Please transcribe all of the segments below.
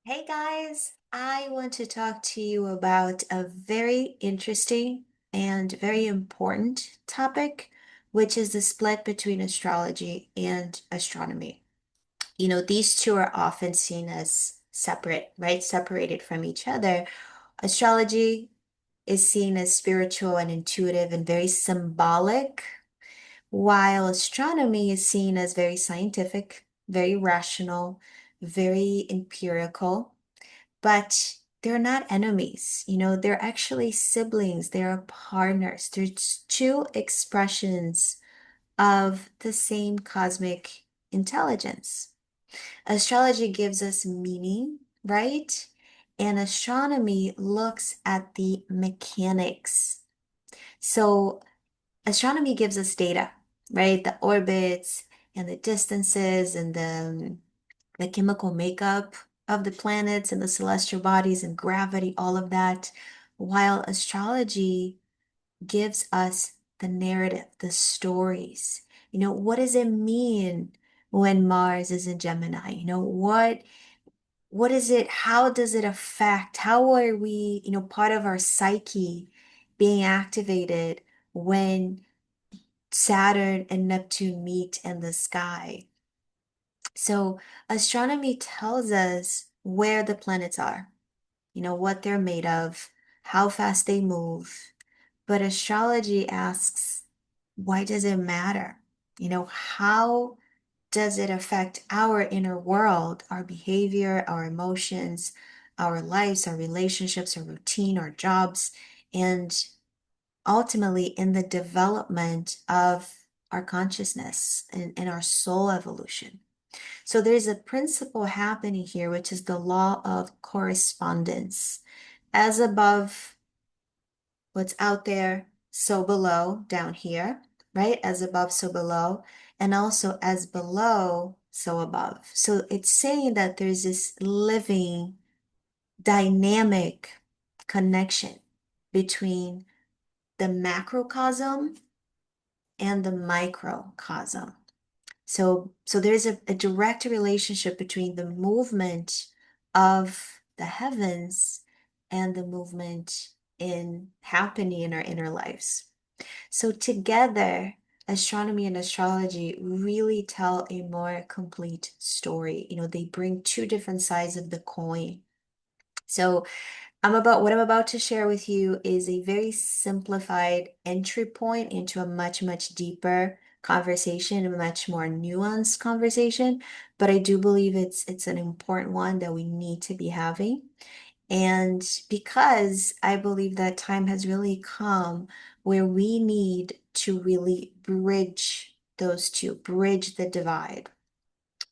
Hey guys, I want to talk to you about a very interesting and very important topic, which is the split between astrology and astronomy. These two are often seen as separate, right? Separated from each other. Astrology is seen as spiritual and intuitive and very symbolic, while astronomy is seen as very scientific, very rational, very empirical. But they're not enemies, they're actually siblings, they're partners. There's two expressions of the same cosmic intelligence. Astrology gives us meaning, right? And astronomy looks at the mechanics. So astronomy gives us data, right? The orbits and the distances and the chemical makeup of the planets and the celestial bodies and gravity, all of that, while astrology gives us the narrative, the stories. What does it mean when Mars is in Gemini? What is it? How does it affect? How are we, part of our psyche being activated when Saturn and Neptune meet in the sky? So astronomy tells us where the planets are, what they're made of, how fast they move. But astrology asks, why does it matter? How does it affect our inner world, our behavior, our emotions, our lives, our relationships, our routine, our jobs, and ultimately in the development of our consciousness and our soul evolution? So there's a principle happening here, which is the law of correspondence. As above, what's out there, so below, down here, right? As above, so below, and also as below, so above. So it's saying that there's this living, dynamic connection between the macrocosm and the microcosm. So there's a direct relationship between the movement of the heavens and the movement in happening in our inner lives. So together, astronomy and astrology really tell a more complete story. They bring two different sides of the coin. So what I'm about to share with you is a very simplified entry point into a much, much deeper conversation, a much more nuanced conversation. But I do believe it's an important one that we need to be having. And because I believe that time has really come where we need to really bridge those two, bridge the divide.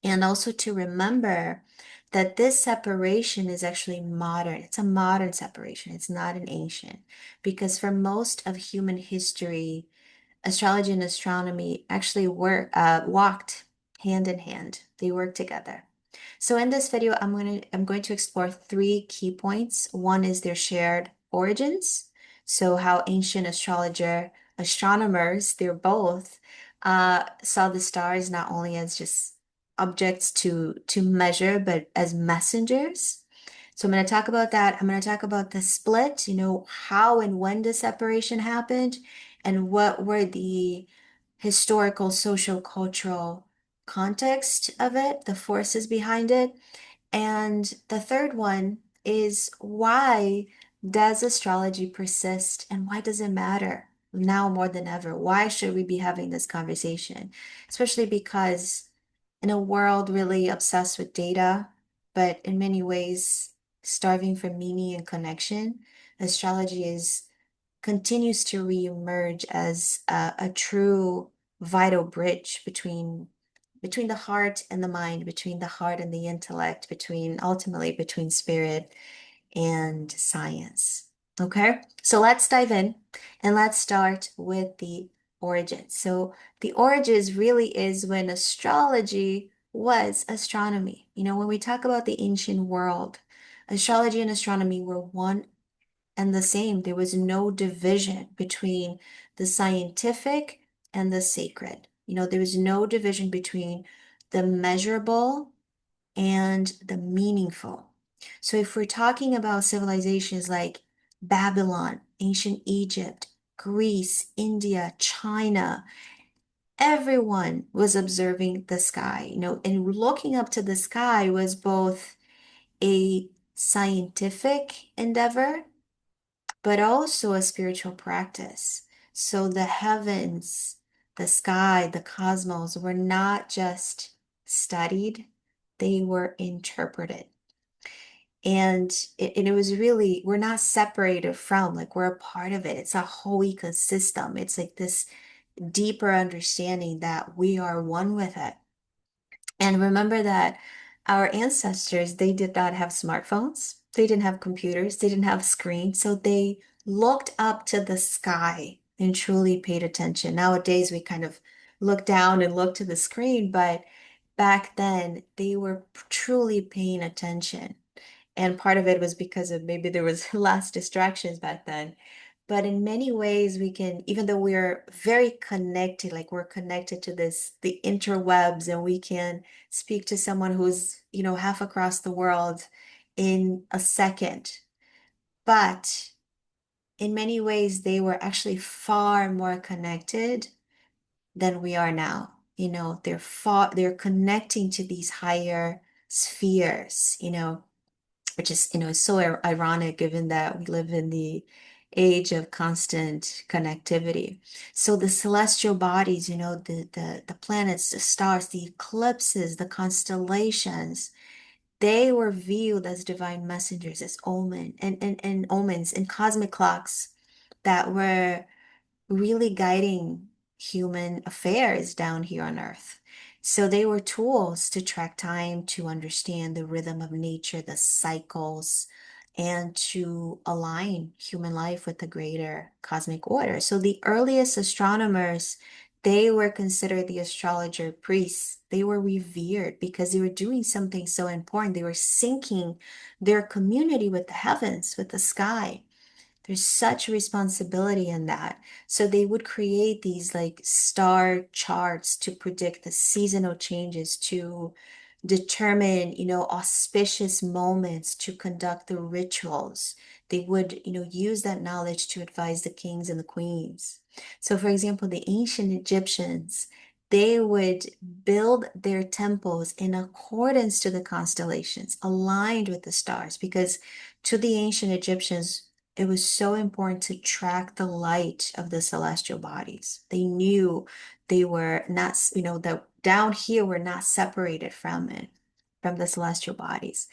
And also to remember that this separation is actually modern. It's a modern separation. It's not an ancient. Because for most of human history, astrology and astronomy actually walked hand in hand. They work together. So in this video, I'm going to explore three key points. One is their shared origins. So how ancient astronomers, they're both, saw the stars not only as just objects to measure, but as messengers. So I'm going to talk about that. I'm going to talk about the split, how and when the separation happened, and what were the historical, social, cultural context of it, the forces behind it. And the third one is, why does astrology persist and why does it matter now more than ever? Why should we be having this conversation? Especially because in a world really obsessed with data, but in many ways starving for meaning and connection, astrology is continues to reemerge as a true vital bridge between the heart and the mind, between the heart and the intellect, between ultimately between spirit and science. Okay, so let's dive in and let's start with the origins. So the origins really is when astrology was astronomy. When we talk about the ancient world, astrology and astronomy were one and the same. There was no division between the scientific and the sacred. There was no division between the measurable and the meaningful. So if we're talking about civilizations like Babylon, ancient Egypt, Greece, India, China, everyone was observing the sky, and looking up to the sky was both a scientific endeavor, but also a spiritual practice. So the heavens, the sky, the cosmos were not just studied, they were interpreted. And it was really, we're not separated from, like, we're a part of it. It's a whole ecosystem. It's like this deeper understanding that we are one with it. And remember that our ancestors, they did not have smartphones, they didn't have computers, they didn't have screens, so they looked up to the sky and truly paid attention. Nowadays, we kind of look down and look to the screen, but back then, they were truly paying attention. And part of it was because of maybe there was less distractions back then. But in many ways, we can, even though we're very connected, like we're connected to the interwebs, and we can speak to someone who's, half across the world in a second. But in many ways, they were actually far more connected than we are now. They're connecting to these higher spheres, which is, so ironic given that we live in the age of constant connectivity. So the celestial bodies, the planets, the stars, the eclipses, the constellations, they were viewed as divine messengers, as and omens and cosmic clocks that were really guiding human affairs down here on Earth. So they were tools to track time, to understand the rhythm of nature, the cycles, and to align human life with the greater cosmic order. So the earliest astronomers, they were considered the astrologer priests. They were revered because they were doing something so important. They were syncing their community with the heavens, with the sky. There's such responsibility in that. So they would create these like star charts to predict the seasonal changes, to determine, auspicious moments to conduct the rituals. They would, use that knowledge to advise the kings and the queens. So, for example, the ancient Egyptians, they would build their temples in accordance to the constellations, aligned with the stars, because to the ancient Egyptians, it was so important to track the light of the celestial bodies. They knew they were not, that down here we're not separated from it, from the celestial bodies.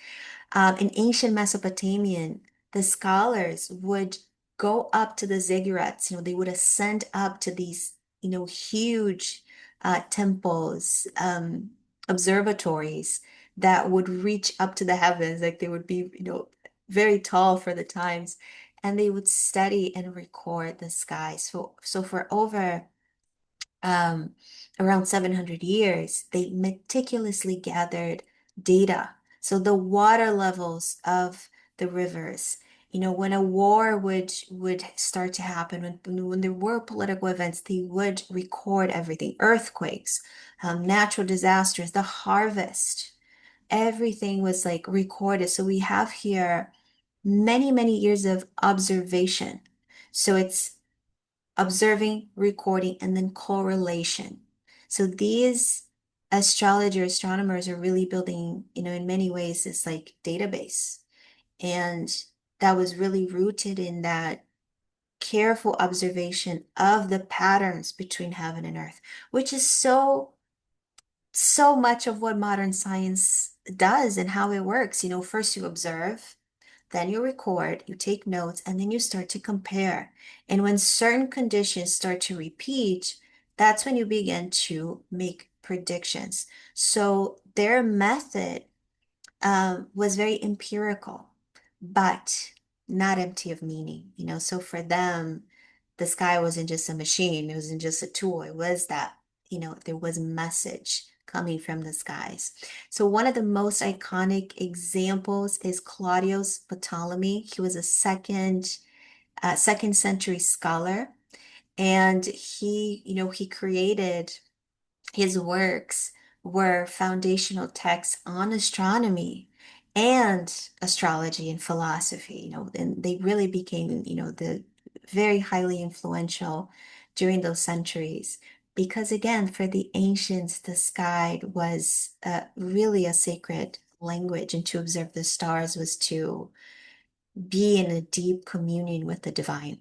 In ancient Mesopotamian, the scholars would go up to the ziggurats, they would ascend up to these, huge temples, observatories that would reach up to the heavens, like they would be, very tall for the times, and they would study and record the sky. So for over um, around 700 years, they meticulously gathered data. So the water levels of the rivers, when a war would start to happen, when there were political events, they would record everything, earthquakes, natural disasters, the harvest, everything was like recorded. So we have here many, many years of observation. So it's observing, recording, and then correlation. So these astrologer astronomers are really building, in many ways, this like database. And that was really rooted in that careful observation of the patterns between heaven and earth, which is so much of what modern science does and how it works. First you observe, then you record, you take notes, and then you start to compare. And when certain conditions start to repeat, that's when you begin to make predictions. So their method was very empirical, but not empty of meaning. So for them, the sky wasn't just a machine, it wasn't just a tool, it was that, there was a message coming from the skies. So one of the most iconic examples is Claudius Ptolemy. He was a second century scholar, and he created, his works were foundational texts on astronomy. and astrology and philosophy, and they really became, the very highly influential during those centuries. Because again, for the ancients, the sky was really a sacred language, and to observe the stars was to be in a deep communion with the divine.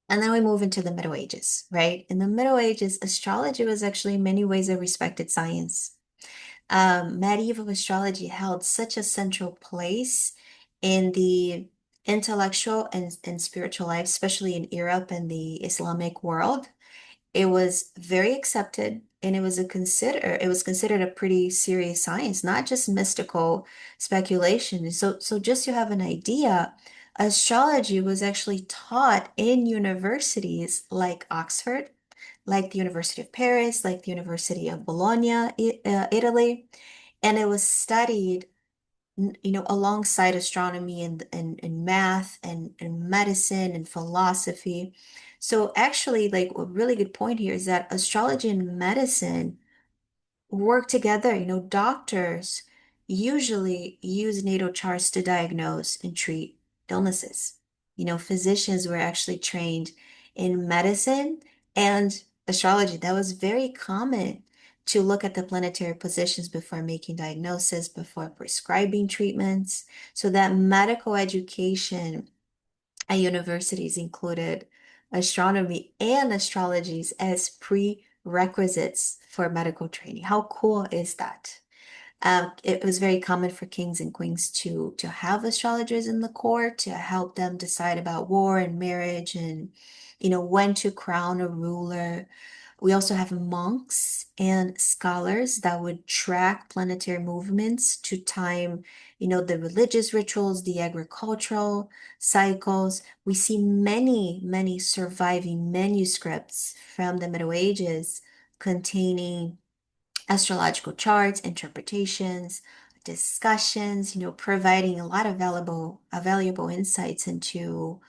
And then we move into the Middle Ages, right? In the Middle Ages, astrology was actually in many ways a respected science. Medieval astrology held such a central place in the intellectual and spiritual life, especially in Europe and the Islamic world. It was very accepted, and it was considered a pretty serious science, not just mystical speculation. So just to have an idea, astrology was actually taught in universities like Oxford, like the University of Paris, like the University of Bologna, Italy, and it was studied, alongside astronomy and math and medicine and philosophy. So actually, like a really good point here is that astrology and medicine work together. Doctors usually use natal charts to diagnose and treat illnesses. Physicians were actually trained in medicine and astrology. That was very common to look at the planetary positions before making diagnosis, before prescribing treatments. So that medical education at universities included astronomy and astrologies as prerequisites for medical training. How cool is that? It was very common for kings and queens to have astrologers in the court to help them decide about war and marriage and when to crown a ruler. We also have monks and scholars that would track planetary movements to time, the religious rituals, the agricultural cycles. We see many, many surviving manuscripts from the Middle Ages containing astrological charts, interpretations, discussions, providing a lot of valuable insights into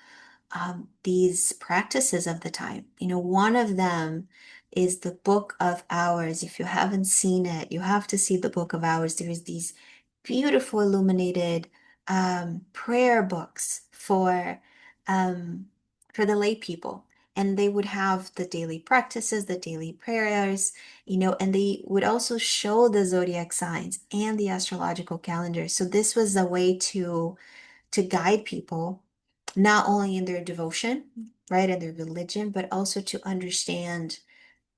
these practices of the time. One of them is the Book of Hours. If you haven't seen it, you have to see the Book of Hours. There is these beautiful illuminated prayer books for the lay people. And they would have the daily practices, the daily prayers, and they would also show the zodiac signs and the astrological calendar. So this was a way to guide people not only in their devotion, right, and their religion, but also to understand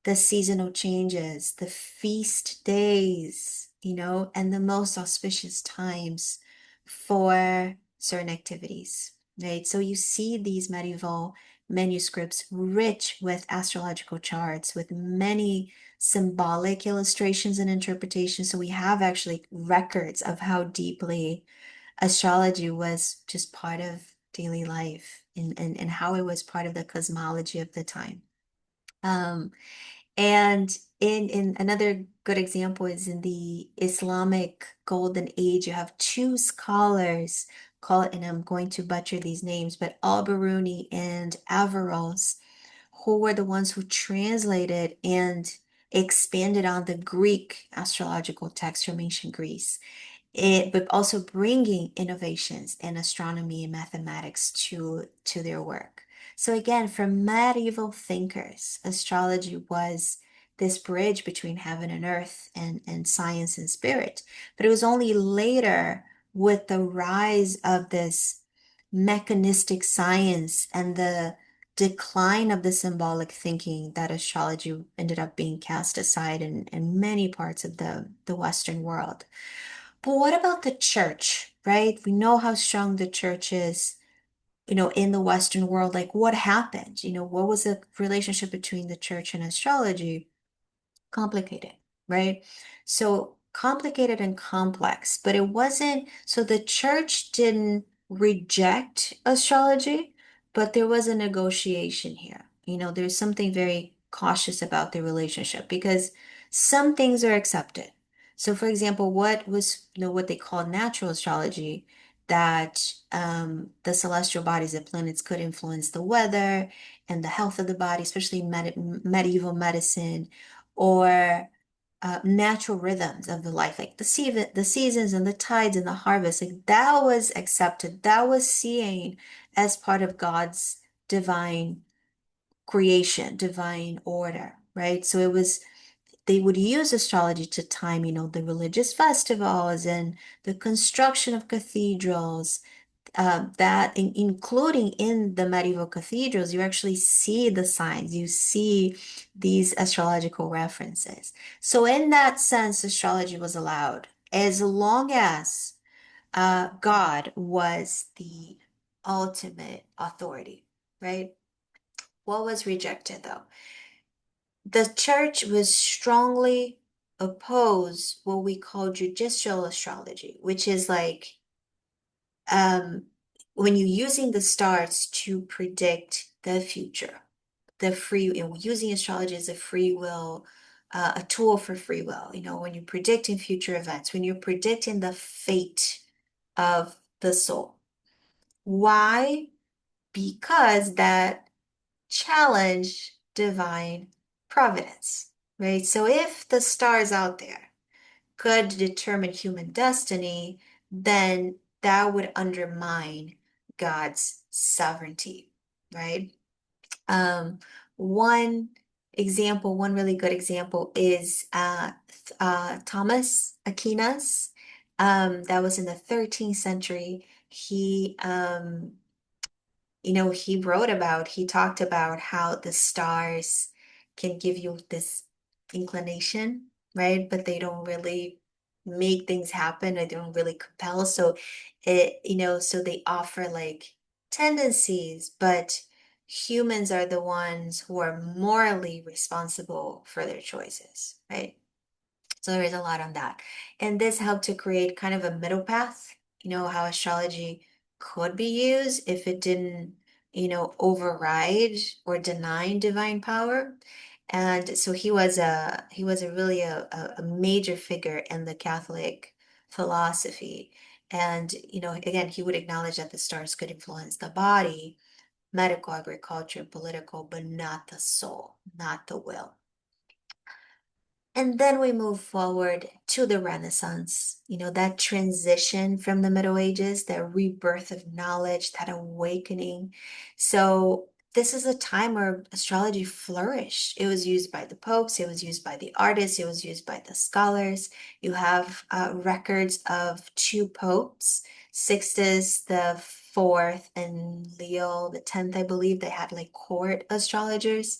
the seasonal changes, the feast days, and the most auspicious times for certain activities, right? So you see these medieval manuscripts rich with astrological charts, with many symbolic illustrations and interpretations. So we have actually records of how deeply astrology was just part of daily life and how it was part of the cosmology of the time. Um, and in another good example is in the Islamic Golden Age, you have two scholars called, and I'm going to butcher these names, but Al-Biruni and Averroes, who were the ones who translated and expanded on the Greek astrological text from ancient Greece, but also bringing innovations in astronomy and mathematics to their work. So again, for medieval thinkers, astrology was this bridge between heaven and earth and science and spirit. But it was only later with the rise of this mechanistic science and the decline of the symbolic thinking that astrology ended up being cast aside in many parts of the Western world. But what about the church, right? We know how strong the church is, in the Western world. Like, what happened? What was the relationship between the church and astrology? Complicated, right? So complicated and complex, but it wasn't, so the church didn't reject astrology, but there was a negotiation here. There's something very cautious about the relationship because some things are accepted. So for example, what was, what they call natural astrology, that the celestial bodies of planets could influence the weather and the health of the body, especially medieval medicine or natural rhythms of the life, like the seasons and the tides and the harvest. Like that was accepted. That was seen as part of God's divine creation, divine order, right? So it was they would use astrology to time, the religious festivals and the construction of cathedrals, including in the medieval cathedrals, you actually see the signs, you see these astrological references. So, in that sense, astrology was allowed as long as God was the ultimate authority, right? What was rejected though? The church was strongly opposed what we call judicial astrology, which is like um, when you're using the stars to predict the future, and using astrology as a free will, a tool for free will, when you're predicting future events, when you're predicting the fate of the soul. Why? Because that challenge divine providence, right? So if the stars out there could determine human destiny, then that would undermine God's sovereignty, right? Um, one one really good example is Thomas Aquinas. That was in the 13th century. He talked about how the stars can give you this inclination, right? But they don't really make things happen. They don't really compel. So they offer like tendencies, but humans are the ones who are morally responsible for their choices, right? So there is a lot on that. And this helped to create kind of a middle path, how astrology could be used if it didn't, override or deny divine power. And so he was a really a major figure in the Catholic philosophy. And, again, he would acknowledge that the stars could influence the body, medical, agriculture, political, but not the soul, not the will. And then we move forward to the Renaissance, that transition from the Middle Ages, that rebirth of knowledge, that awakening. So, this is a time where astrology flourished. It was used by the popes, it was used by the artists, it was used by the scholars. You have records of two popes, Sixtus the fourth and Leo the 10th, I believe. They had like court astrologers.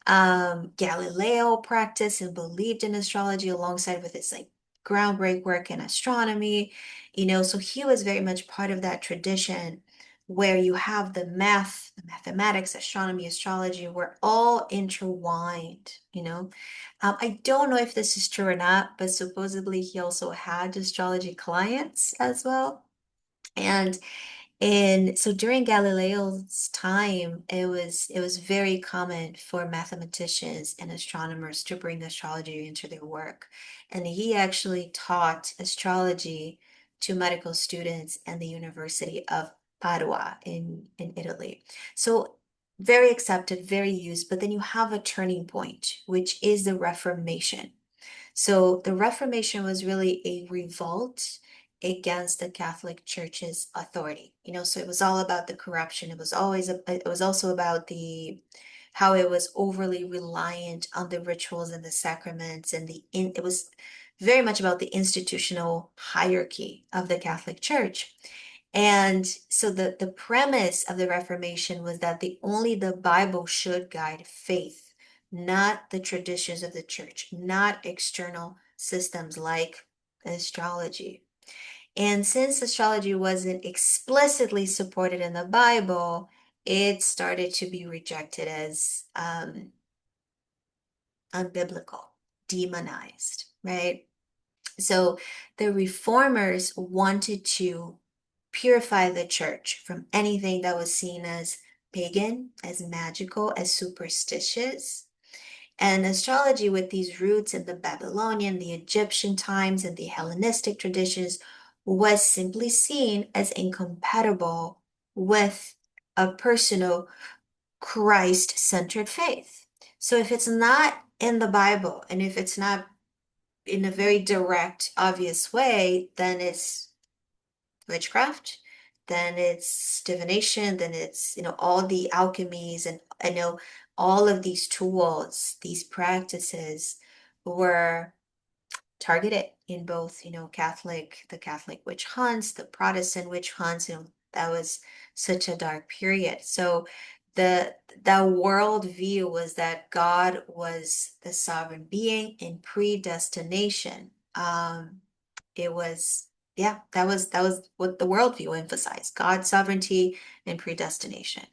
Galileo practiced and believed in astrology alongside with his like groundbreak work in astronomy, so he was very much part of that tradition where you have the math, the mathematics, astronomy, astrology, were all intertwined, I don't know if this is true or not, but supposedly he also had astrology clients as well. And so during Galileo's time, it was very common for mathematicians and astronomers to bring astrology into their work. And he actually taught astrology to medical students at the University of Padua in Italy. So very accepted, very used, but then you have a turning point, which is the Reformation. So the Reformation was really a revolt against the Catholic Church's authority. So it was all about the corruption. It was also about the how it was overly reliant on the rituals and the sacraments and it was very much about the institutional hierarchy of the Catholic Church. And so the premise of the Reformation was that only the Bible should guide faith, not the traditions of the church, not external systems like astrology. And since astrology wasn't explicitly supported in the Bible, it started to be rejected as unbiblical, demonized, right? So the reformers wanted to purify the church from anything that was seen as pagan, as magical, as superstitious. And astrology, with these roots in the Babylonian, the Egyptian times, and the Hellenistic traditions, was simply seen as incompatible with a personal Christ-centered faith. So if it's not in the Bible and if it's not in a very direct, obvious way, then it's witchcraft, then it's divination, then it's, all the alchemies, and I know all of these tools, these practices were targeted in both, the Catholic witch hunts, the Protestant witch hunts, that was such a dark period. So the that world view was that God was the sovereign being in predestination. It was, yeah, that was what the worldview emphasized, God's sovereignty and predestination,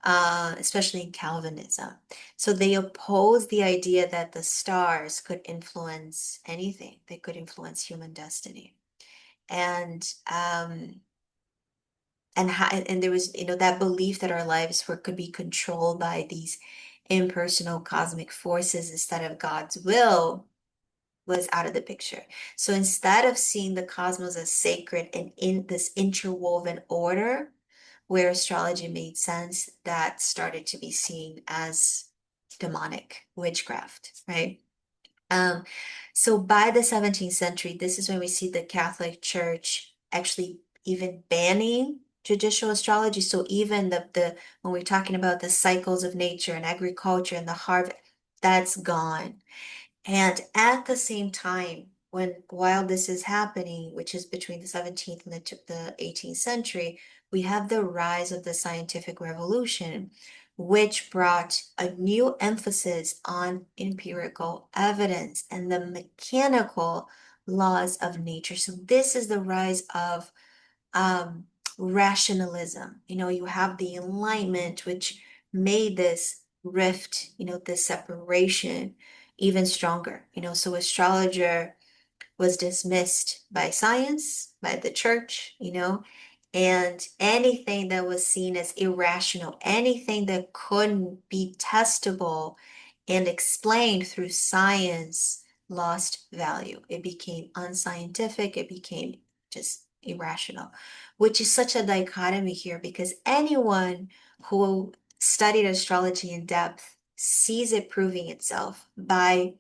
especially in Calvinism. So they opposed the idea that the stars could influence anything. They could influence human destiny. And and there was, that belief that our lives could be controlled by these impersonal cosmic forces instead of God's will was out of the picture. So instead of seeing the cosmos as sacred and in this interwoven order, where astrology made sense, that started to be seen as demonic witchcraft, right? Um, so by the 17th century, this is when we see the Catholic Church actually even banning judicial astrology. So even the when we're talking about the cycles of nature and agriculture and the harvest, that's gone. And at the same time, while this is happening, which is between the 17th and the 18th century, we have the rise of the scientific revolution, which brought a new emphasis on empirical evidence and the mechanical laws of nature. So this is the rise of um, rationalism. You have the Enlightenment, which made this rift, this separation even stronger. So astrologer was dismissed by science, by the church, and anything that was seen as irrational, anything that couldn't be testable and explained through science lost value. It became unscientific, it became just irrational, which is such a dichotomy here because anyone who studied astrology in depth sees it proving itself by,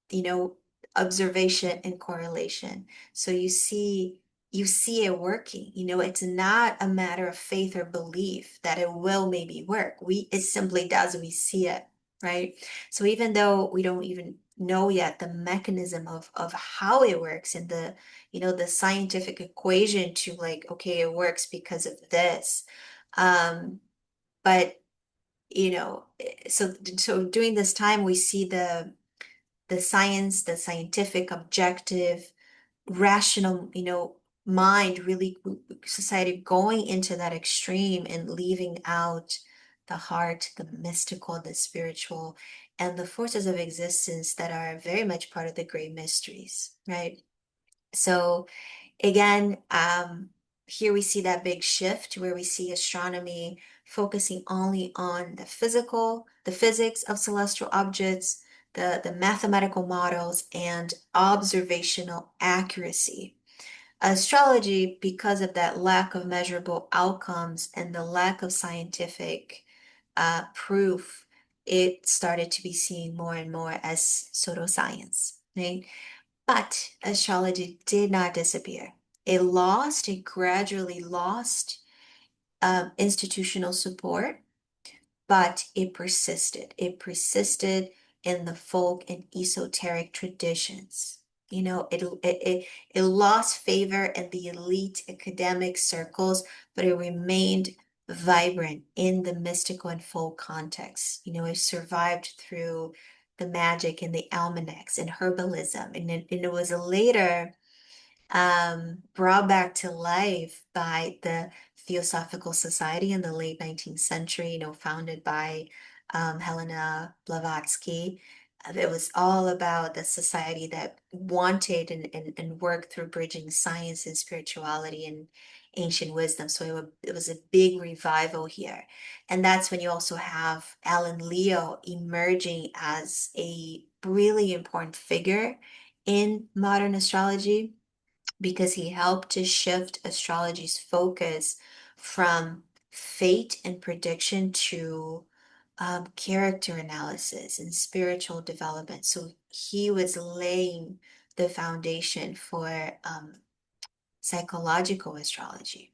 you know, observation and correlation. So you see it working. It's not a matter of faith or belief that it will maybe work. It simply does. We see it, right? So even though we don't even know yet the mechanism of how it works and the scientific equation to like, okay, it works because of this. Um, but so during this time we see the science, the scientific, objective, rational, mind really society going into that extreme and leaving out the heart, the mystical, the spiritual, and the forces of existence that are very much part of the great mysteries, right? So again, here we see that big shift where we see astronomy focusing only on the physics of celestial objects, the mathematical models, and observational accuracy. Astrology, because of that lack of measurable outcomes and the lack of scientific proof, it started to be seen more and more as pseudoscience, right? But astrology did not disappear. It gradually lost institutional support, but it persisted. It persisted in the folk and esoteric traditions. It lost favor in the elite academic circles, but it remained vibrant in the mystical and folk context. It survived through the magic and the almanacs and herbalism, and it was later brought back to life by the Theosophical Society in the late 19th century, founded by Helena Blavatsky. It was all about the society that wanted and worked through bridging science and spirituality and ancient wisdom. So it was a big revival here. And that's when you also have Alan Leo emerging as a really important figure in modern astrology because he helped to shift astrology's focus from fate and prediction to character analysis and spiritual development. So he was laying the foundation for psychological astrology.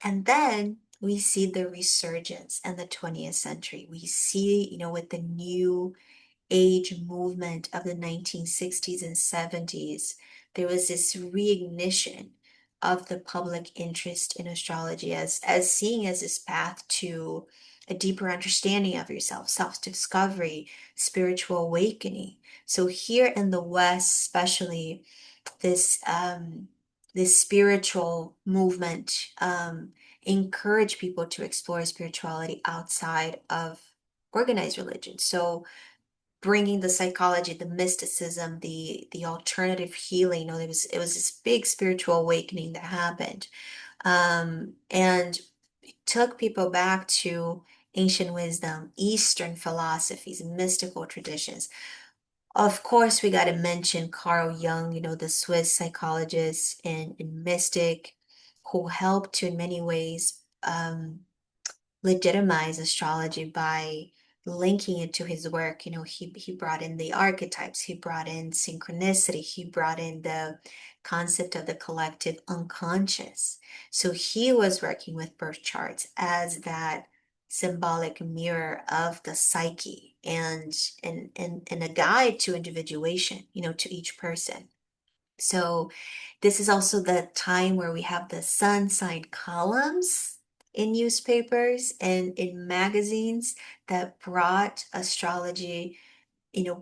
And then we see the resurgence in the 20th century. We see, with the new age movement of the 1960s and 70s, there was this reignition of the public interest in astrology as seeing as this path to a deeper understanding of yourself, self-discovery, spiritual awakening. So here in the West, especially, this this spiritual movement encourage people to explore spirituality outside of organized religion. So bringing the psychology, the mysticism, the alternative healing. It was this big spiritual awakening that happened, and took people back to ancient wisdom, Eastern philosophies, mystical traditions. Of course, we got to mention Carl Jung, the Swiss psychologist and mystic who helped to, in many ways, legitimize astrology by linking it to his work. He brought in the archetypes, he brought in synchronicity, he brought in the concept of the collective unconscious. So he was working with birth charts as that symbolic mirror of the psyche and a guide to individuation, to each person. So this is also the time where we have the sun sign columns in newspapers and in magazines that brought astrology,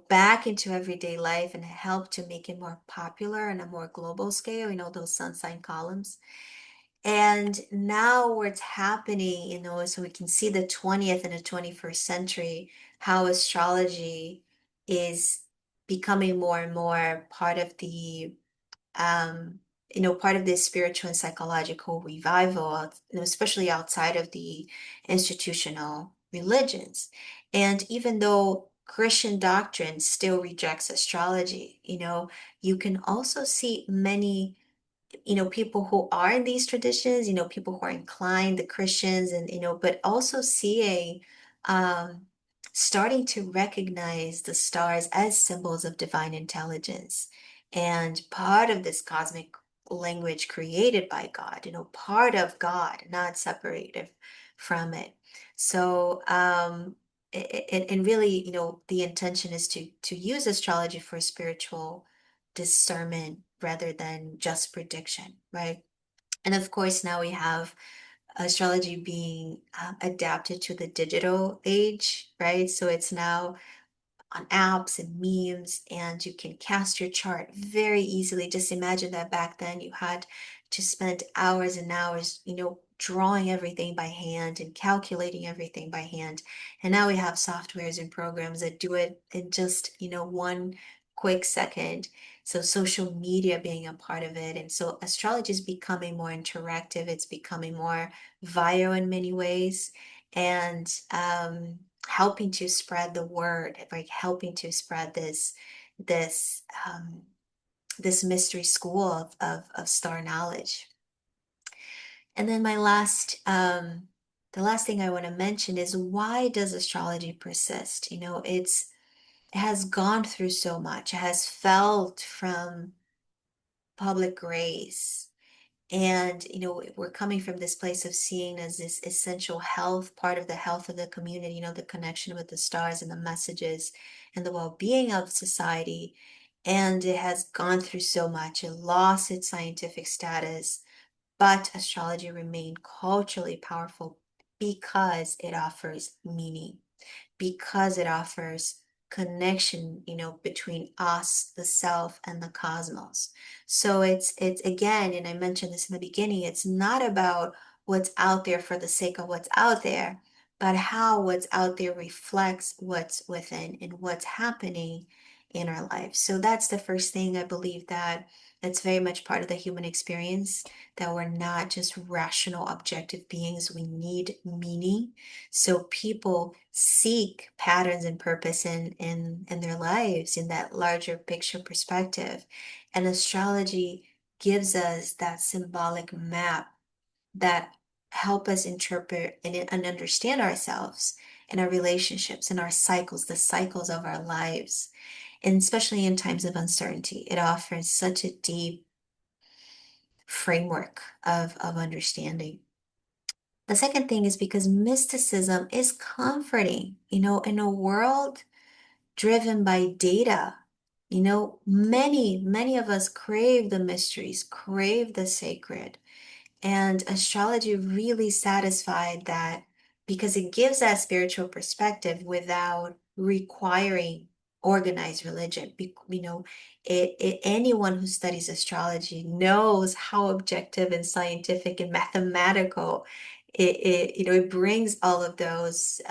back into everyday life and helped to make it more popular on a more global scale, those sun sign columns. And now what's happening, so we can see the 20th and the 21st century, how astrology is becoming more and more part of the um, part of this spiritual and psychological revival, especially outside of the institutional religions. And even though Christian doctrine still rejects astrology, you can also see many people who are in these traditions, people who are inclined, the Christians, and, but also seeing, um, starting to recognize the stars as symbols of divine intelligence and part of this cosmic language created by God, part of God, not separated from it. So, and really, the intention is to use astrology for spiritual discernment rather than just prediction, right? And of course, now we have astrology being adapted to the digital age, right? So it's now on apps and memes, and you can cast your chart very easily. Just imagine that back then you had to spend hours and hours, drawing everything by hand and calculating everything by hand. And now we have softwares and programs that do it in just, one quick second. So social media being a part of it. And so astrology is becoming more interactive. It's becoming more viral in many ways. And helping to spread the word, like helping to spread this this mystery school of star knowledge. And then the last thing I want to mention is, why does astrology persist? It has gone through so much. It has felt from public grace. And, we're coming from this place of seeing as this essential health, part of the health of the community, the connection with the stars and the messages and the well-being of society. And it has gone through so much. It lost its scientific status, but astrology remained culturally powerful because it offers meaning, because it offers connection, between us, the self, and the cosmos. So it's again, and I mentioned this in the beginning, it's not about what's out there for the sake of what's out there, but how what's out there reflects what's within and what's happening in our lives. So that's the first thing I believe, that it's very much part of the human experience, that we're not just rational, objective beings. We need meaning. So people seek patterns and purpose in their lives, in that larger picture perspective. And astrology gives us that symbolic map that help us interpret and understand ourselves and our relationships and our cycles, the cycles of our lives. and especially in times of uncertainty, it offers such a deep framework of understanding. The second thing is because mysticism is comforting, in a world driven by data. Many of us crave the mysteries, crave the sacred. And astrology really satisfied that because it gives that spiritual perspective without requiring organized religion. Anyone who studies astrology knows how objective and scientific and mathematical it brings all of those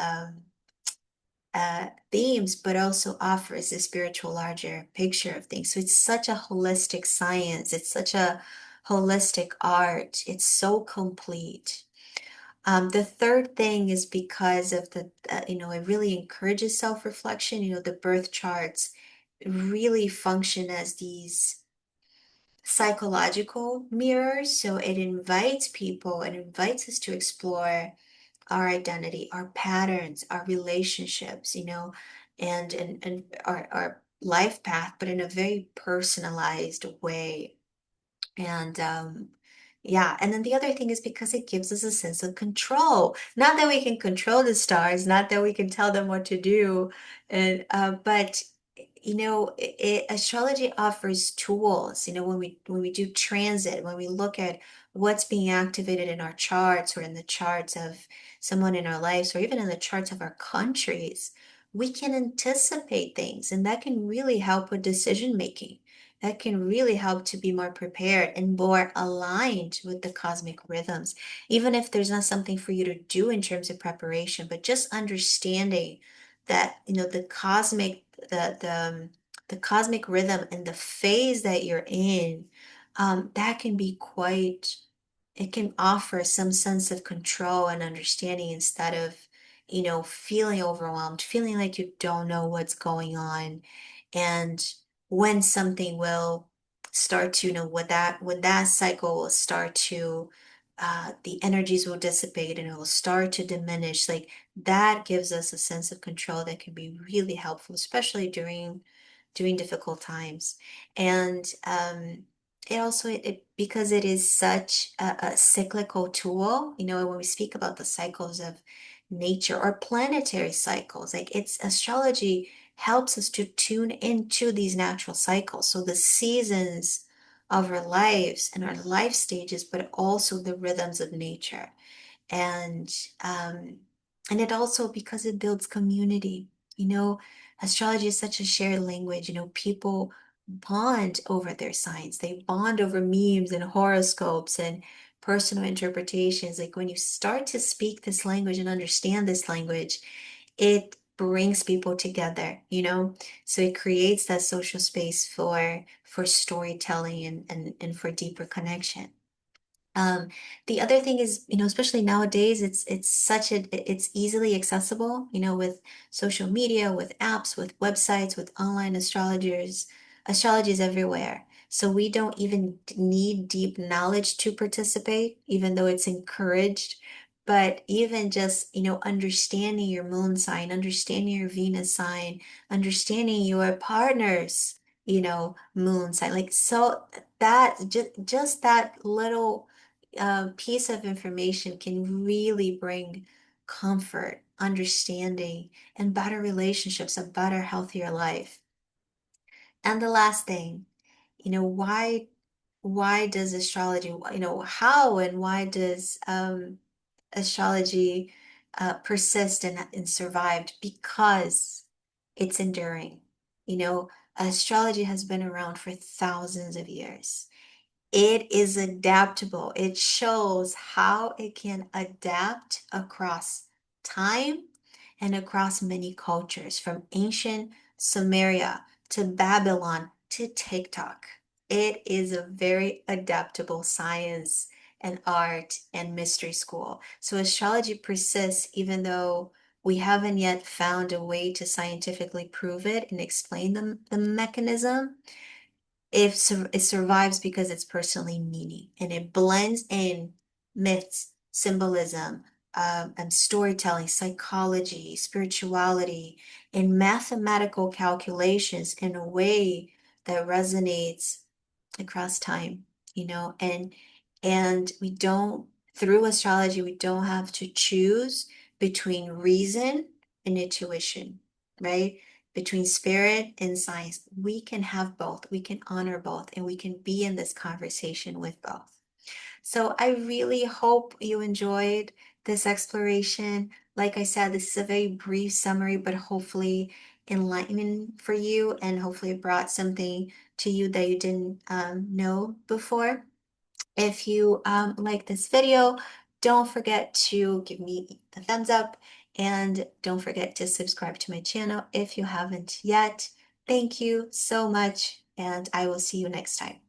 themes, but also offers a spiritual larger picture of things. So it's such a holistic science. It's such a holistic art. It's so complete. The third thing is because of it really encourages self-reflection. The birth charts really function as these psychological mirrors. So it invites us to explore our identity, our patterns, our relationships, and our life path, but in a very personalized way. And yeah, and then the other thing is because it gives us a sense of control. Not that we can control the stars, not that we can tell them what to do, and but astrology offers tools. When we do transit, when we look at what's being activated in our charts or in the charts of someone in our lives or even in the charts of our countries, we can anticipate things, and that can really help with decision making. That can really help to be more prepared and more aligned with the cosmic rhythms, even if there's not something for you to do in terms of preparation, but just understanding that, the cosmic rhythm and the phase that you're in, that can be it can offer some sense of control and understanding instead of, feeling overwhelmed, feeling like you don't know what's going on. And when something will start to, when that cycle will start to, the energies will dissipate and it will start to diminish. Like that gives us a sense of control that can be really helpful, especially during difficult times. And it also because it is such a cyclical tool, when we speak about the cycles of nature or planetary cycles, like it's astrology helps us to tune into these natural cycles. So the seasons of our lives and our life stages, but also the rhythms of nature. And um, and it also because it builds community. You know, Astrology is such a shared language. People bond over their signs. They bond over memes and horoscopes and personal interpretations. Like when you start to speak this language and understand this language, it brings people together, so it creates that social space for storytelling and for deeper connection. um, the other thing is, especially nowadays, it's easily accessible, with social media, with apps, with websites, with online astrologers. Astrology is everywhere. So we don't even need deep knowledge to participate, even though it's encouraged. But even just, understanding your moon sign, understanding your Venus sign, understanding your partner's, moon sign, like so that just that little piece of information can really bring comfort, understanding, and better relationships, a better, healthier life. And the last thing, why does astrology, how and why does astrology persist and survived? Because it's enduring. Astrology has been around for thousands of years. It is adaptable. It shows how it can adapt across time and across many cultures, from ancient Sumeria to Babylon to TikTok. It is a very adaptable science and art and mystery school. So astrology persists even though we haven't yet found a way to scientifically prove it and explain the mechanism. It survives because it's personally meaning and it blends in myths, symbolism, and storytelling, psychology, spirituality, and mathematical calculations in a way that resonates across time, and we don't, through astrology, we don't have to choose between reason and intuition, right? Between spirit and science. We can have both. We can honor both, and we can be in this conversation with both. So I really hope you enjoyed this exploration. Like I said, this is a very brief summary, but hopefully enlightening for you, and hopefully it brought something to you that you didn't know before. If you like this video, don't forget to give me the thumbs up, and don't forget to subscribe to my channel if you haven't yet. Thank you so much, and I will see you next time.